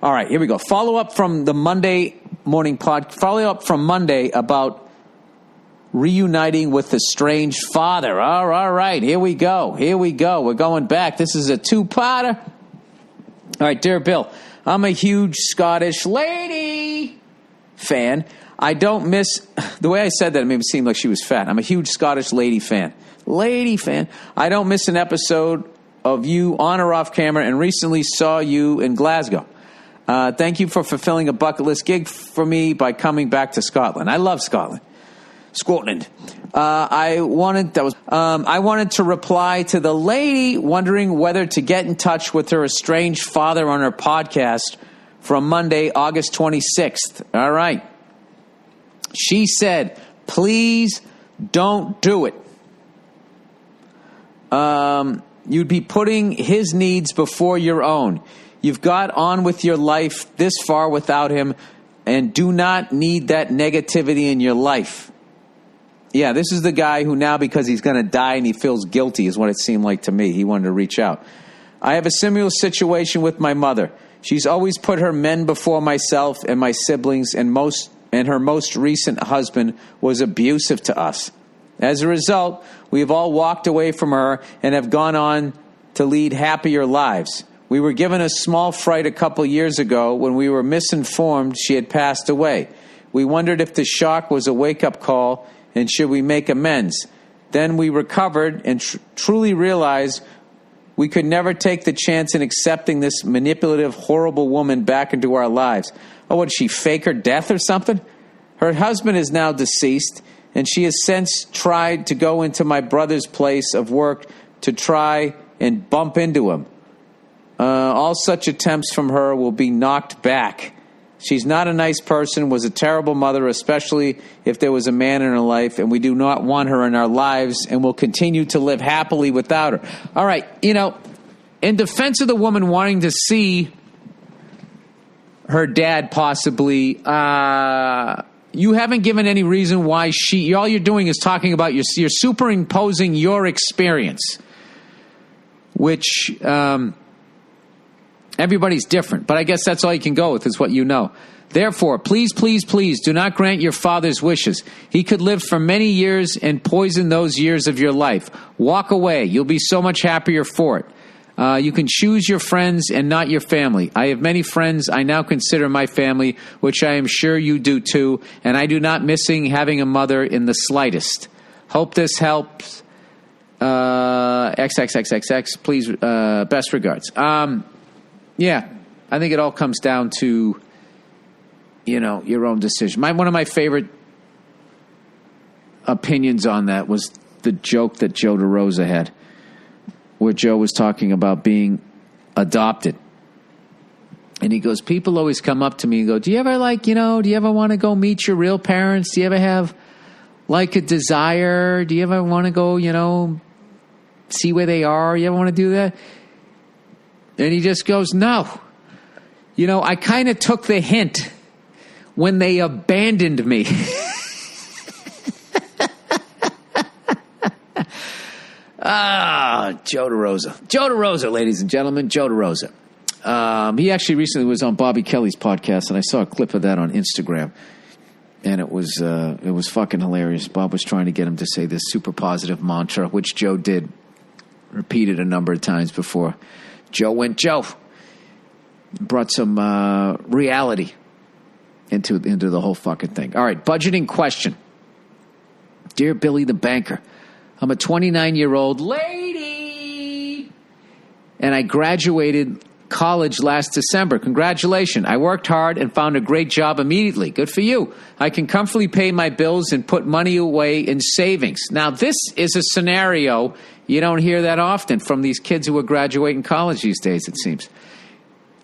All right, here we go. Follow up from the Monday morning pod. Follow up from Monday about reuniting with estranged father. All right, here we go. We're going back. This is a two-parter. All right, dear Bill, I'm a huge Scottish lady fan. I don't miss... The way I said that, it made me seem like she was fat. I'm a huge Scottish lady fan. I don't miss an episode of you on or off camera, and recently saw you in Glasgow. Thank you for fulfilling a bucket list gig for me by coming back to Scotland. I love Scotland. I wanted to reply to the lady wondering whether to get in touch with her estranged father on her podcast from Monday, August 26th. All right. She said, please don't do it. You'd be putting his needs before your own. You've got on with your life this far without him and do not need that negativity in your life. Yeah, this is the guy who now, because he's going to die and he feels guilty, is what it seemed like to me. He wanted to reach out. I have a similar situation with my mother. She's always put her men before myself and my siblings, and her most recent husband was abusive to us. As a result, we have all walked away from her and have gone on to lead happier lives. We were given a small fright a couple years ago when we were misinformed she had passed away. We wondered if the shock was a wake-up call and should we make amends. Then we recovered and truly realized we could never take the chance in accepting this manipulative, horrible woman back into our lives. Oh, what, did she fake her death or something? Her husband is now deceased, and she has since tried to go into my brother's place of work to try and bump into him. All such attempts from her will be knocked back. She's not a nice person, was a terrible mother, especially if there was a man in her life, and we do not want her in our lives and will continue to live happily without her. All right, in defense of the woman wanting to see her dad possibly, you haven't given any reason why all you're doing is talking about you're superimposing your experience, which everybody's different, but I guess that's all you can go with is what you know. Therefore, please, please, please do not grant your father's wishes. He could live for many years and poison those years of your life. Walk away. You'll be so much happier for it. You can choose your friends and not your family. I have many friends I now consider my family, which I am sure you do too, and I do not missing having a mother in the slightest. Hope this helps. XXXXX, please, best regards. Yeah, I think it all comes down to, your own decision. One of my favorite opinions on that was the joke that Joe DeRosa had, where Joe was talking about being adopted. And he goes, people always come up to me and go, do you ever do you ever want to go meet your real parents? Do you ever have a desire? Do you ever want to go, see where they are? You ever want to do that? And he just goes, no. I kind of took the hint when they abandoned me. Joe DeRosa. Joe DeRosa, ladies and gentlemen, Joe DeRosa. He actually recently was on Bobby Kelly's podcast, and I saw a clip of that on Instagram. And it was fucking hilarious. Bob was trying to get him to say this super positive mantra, which Joe did, repeated a number of times before. Joe went Joe. Brought some reality into the whole fucking thing. All right, budgeting question. Dear Billy the Banker, I'm a 29-year-old lady, and I graduated college last December. Congratulations. I worked hard and found a great job immediately. Good for you. I can comfortably pay my bills and put money away in savings. Now, this is a scenario you don't hear that often from these kids who are graduating college these days, it seems.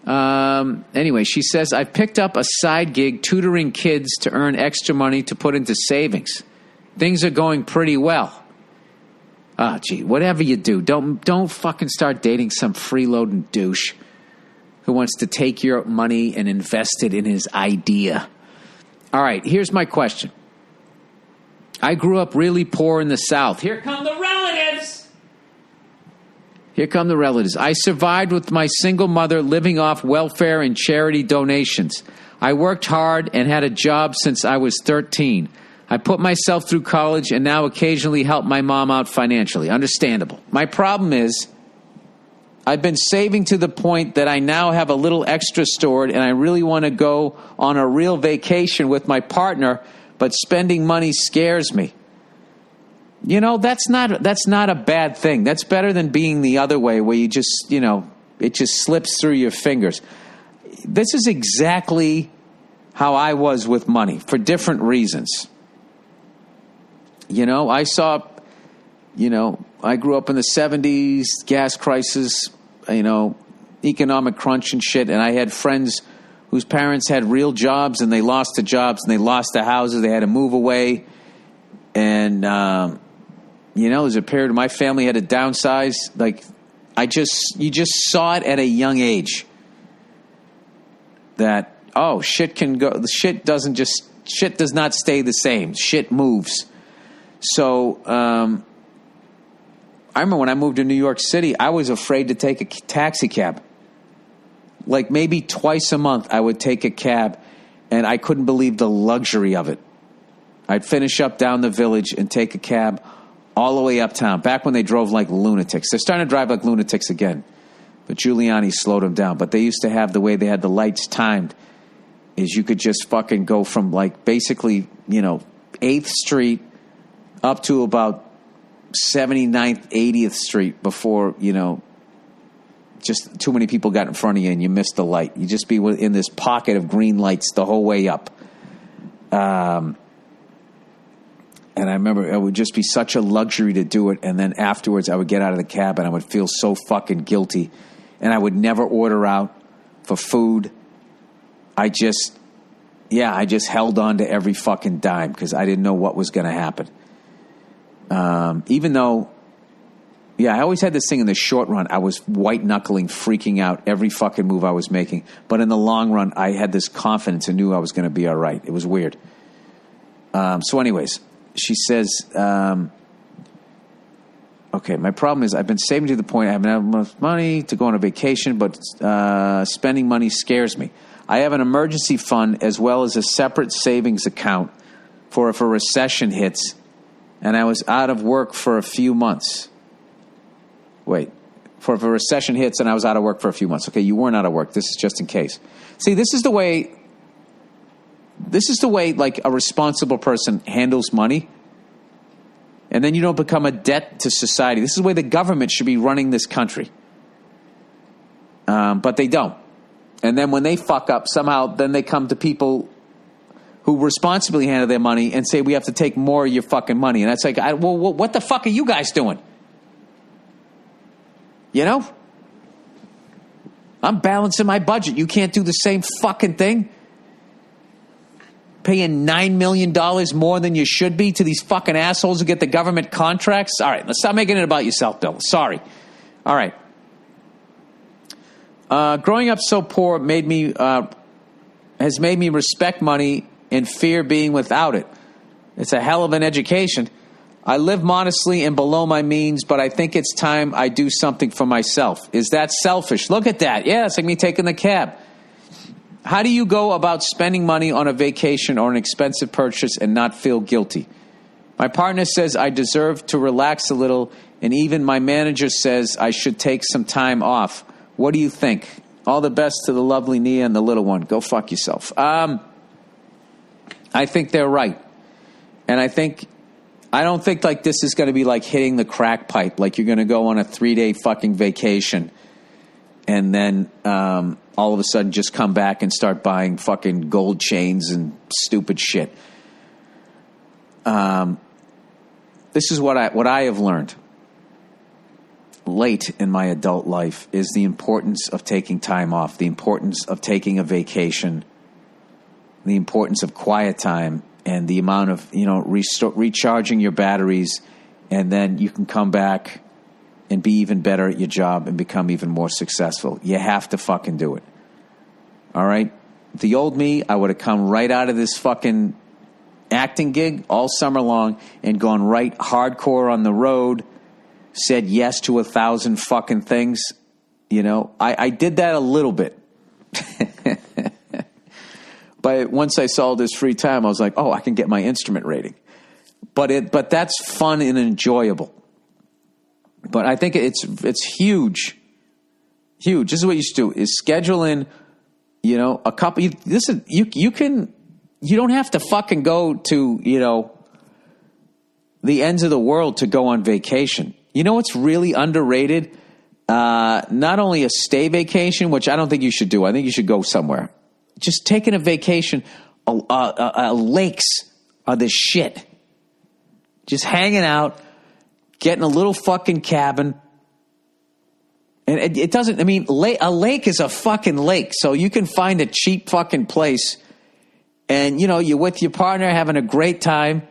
Anyway, she says, I've picked up a side gig tutoring kids to earn extra money to put into savings. Things are going pretty well. Oh, gee, whatever you do, don't fucking start dating some freeloading douche who wants to take your money and invest it in his idea. All right, here's my question. I grew up really poor in the South. Here come the relatives. Here come the relatives. I survived with my single mother living off welfare and charity donations. I worked hard and had a job since I was 13. I put myself through college and now occasionally help my mom out financially. Understandable. My problem is I've been saving to the point that I now have a little extra stored and I really want to go on a real vacation with my partner, but spending money scares me. You know, that's not a bad thing. That's better than being the other way where you just, you know, it just slips through your fingers. This is exactly how I was with money for different reasons. You know, I grew up in the 70s, gas crisis, you know, economic crunch and shit. And I had friends whose parents had real jobs and they lost the jobs and they lost the houses. They had to move away. And, you know, there's a period my family had to downsize. Like, you just saw it at a young age that, oh, shit can go, the shit does not stay the same. Shit moves. So, I remember when I moved to New York City, I was afraid to take a taxi cab. Like maybe twice a month I would take a cab and I couldn't believe the luxury of it. I'd finish up down the Village and take a cab all the way uptown, back when they drove like lunatics. They're starting to drive like lunatics again. But Giuliani slowed them down. But they used to have the way they had the lights timed is you could just fucking go from like basically, you know, 8th Street up to about 79th, 80th Street before, you know, just too many people got in front of you and you missed the light. You just be in this pocket of green lights the whole way up. And I remember it would just be such a luxury to do it. And then afterwards I would get out of the cab and I would feel so fucking guilty. And I would never order out for food. I just held on to every fucking dime because I didn't know what was going to happen. Even though, I always had this thing in the short run. I was white knuckling, freaking out every fucking move I was making. But in the long run, I had this confidence and knew I was going to be all right. It was weird. So anyways, she says, okay, my problem is I've been saving to the point I haven't had enough money to go on a vacation, but spending money scares me. I have an emergency fund as well as a separate savings account for if a recession hits. And I was out of work for a few months. Wait, for if a recession hits and I was out of work for a few months. Okay, you weren't out of work. This is just in case. See, this is the way like a responsible person handles money. And then you don't become a debt to society. This is the way the government should be running this country. But they don't. And then when they fuck up, somehow then they come to people who responsibly handle their money and say, we have to take more of your fucking money. And that's like, well, what the fuck are you guys doing? You know? I'm balancing my budget. You can't do the same fucking thing? Paying $9 million more than you should be to these fucking assholes who get the government contracts? All right, let's stop making it about yourself, Bill. Sorry. All right. Growing up so poor has made me respect money and fear being without it. It's a hell of an education. I live modestly and below my means, but I think it's time I do something for myself. Is that selfish? Look at that. Yeah, it's like me taking the cab. How do you go about spending money on a vacation or an expensive purchase and not feel guilty? My partner says I deserve to relax a little, and even my manager says I should take some time off. What do you think? All the best to the lovely Nia and the little one. Go fuck yourself. I think they're right. And I don't think like this is going to be like hitting the crack pipe. Like you're going to go on a 3-day fucking vacation and then all of a sudden just come back and start buying fucking gold chains and stupid shit. This is what I have learned late in my adult life is the importance of taking time off, the importance of taking a vacation, the importance of quiet time, and the amount of, recharging your batteries, and then you can come back and be even better at your job and become even more successful. You have to fucking do it. All right? The old me, I would have come right out of this fucking acting gig all summer long and gone right hardcore on the road, said yes to 1,000 fucking things. You know, I did that a little bit. But once I saw this free time, I was like, oh, I can get my instrument rating. But that's fun and enjoyable. But I think it's huge. Huge. This is what you should do, is schedule in, you know, a couple. You don't have to fucking go to, you know, the ends of the world to go on vacation. You know what's really underrated? Not only a stay vacation, which I don't think you should do. I think you should go somewhere. Just taking a vacation. Lakes are the shit. Just hanging out, getting a little fucking cabin. And it doesn't, I mean, a lake is a fucking lake. So you can find a cheap fucking place. And, you know, you're with your partner having a great time.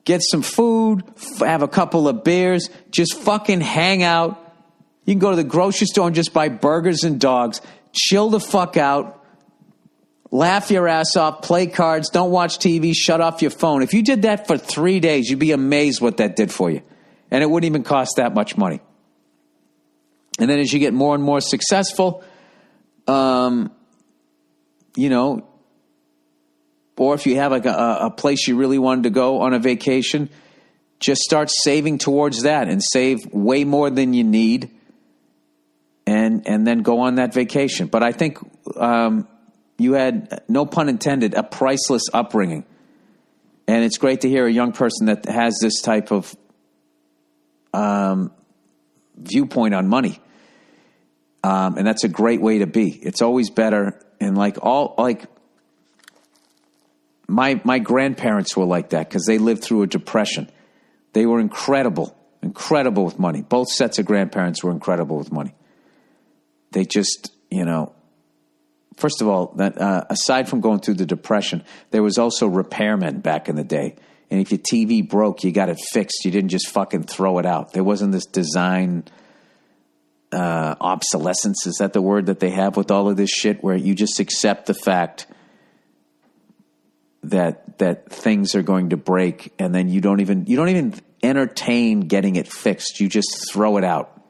Get some food, have a couple of beers, just fucking hang out. You can go to the grocery store and just buy burgers and dogs. Chill the fuck out. Laugh your ass off, play cards, don't watch TV, shut off your phone. If you did that for 3 days, you'd be amazed what that did for you. And it wouldn't even cost that much money. And then as you get more and more successful, you know, or if you have like a place you really wanted to go on a vacation, just start saving towards that and save way more than you need and then go on that vacation. But I think you had, no pun intended, a priceless upbringing. And it's great to hear a young person that has this type of viewpoint on money. And that's a great way to be. It's always better. And my grandparents were like that because they lived through a depression. They were incredible with money. Both sets of grandparents were incredible with money. They just, you know, first of all, that aside from going through the depression, there was also repairmen back in the day. And if your TV broke, you got it fixed. You didn't just fucking throw it out. There wasn't this design obsolescence. Is that the word that they have with all of this shit, where you just accept the fact that things are going to break, and then you don't even entertain getting it fixed. You just throw it out.